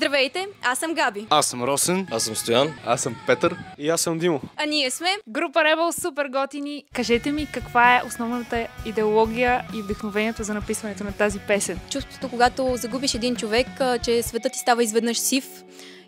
Здравейте, аз съм Габи. Аз съм Росен. Аз съм Стоян. Аз съм Петър. И аз съм Димо. А ние сме група Rebel, супер готини. Кажете ми каква е основната идеология и вдъхновението за написването на тази песен? чувството, когато загубиш един човек, че светът ти става изведнъж сив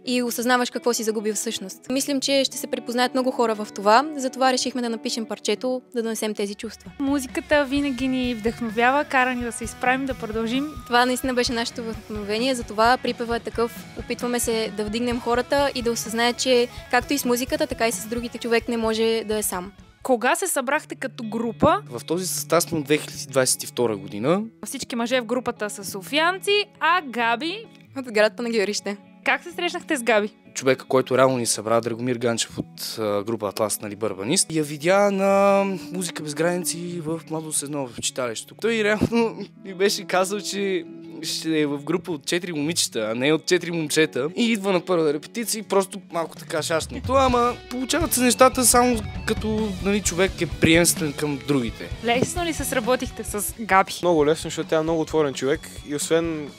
и осъзнаваш какво си загубил всъщност. Мислим, че ще се препознаят много хора в това, затова решихме да напишем парчето, да донесем тези чувства. Музиката винаги ни вдъхновява, кара ни да се изправим, да продължим. Това наистина беше нашето вдъхновение, затова припева е такъв. Опитваме се да вдигнем хората и да осъзнаят, че както и с музиката, така и с другите човек не може да е сам. Кога се събрахте като група? В този състав сме от 2022 година. Всички мъже в групата са софиянци, а Габи... От град Панагюрище. Как се срещнахте с Габи? Човека, който реално ни събра, Драгомир Ганчев от група Атлас, нали, Бърбанист, я видя на Музика без граници в Младост 1 в читалището. Той реално ми беше казал, че ще е в група от 4 момичета, а не от 4 момчета. И идва на първа репетиция и просто малко така шашно. Това, ама получават се нещата само като, нали, човек е приемствен към другите. Лесно ли се сработихте с Габи? Много лесно, защото тя е много отворен човек и освен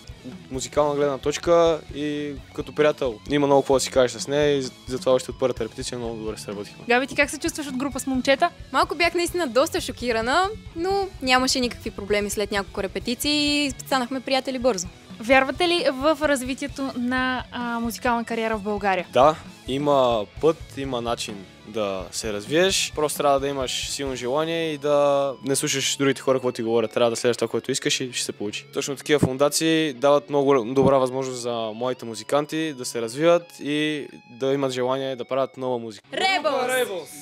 музикална гледна точка и като приятел има много какво да си кажеш с нея и затова още от първата репетиция много добре се работихме. Габи, ти как се чувстваш от група с момчета? Малко бях наистина доста шокирана, но нямаше никакви проблеми след няколко репетиции и станахме приятели бързо. Вярвате ли в развитието на музикална кариера в България? Да, има път, има начин да се развиеш. Просто трябва да имаш силно желание и да не слушаш другите хора, какво ти говорят. Трябва да следваш това, което искаш и ще се получи. Точно такива фондации дават много добра възможност за моите музиканти да се развиват и да имат желание да правят нова музика. Rebels!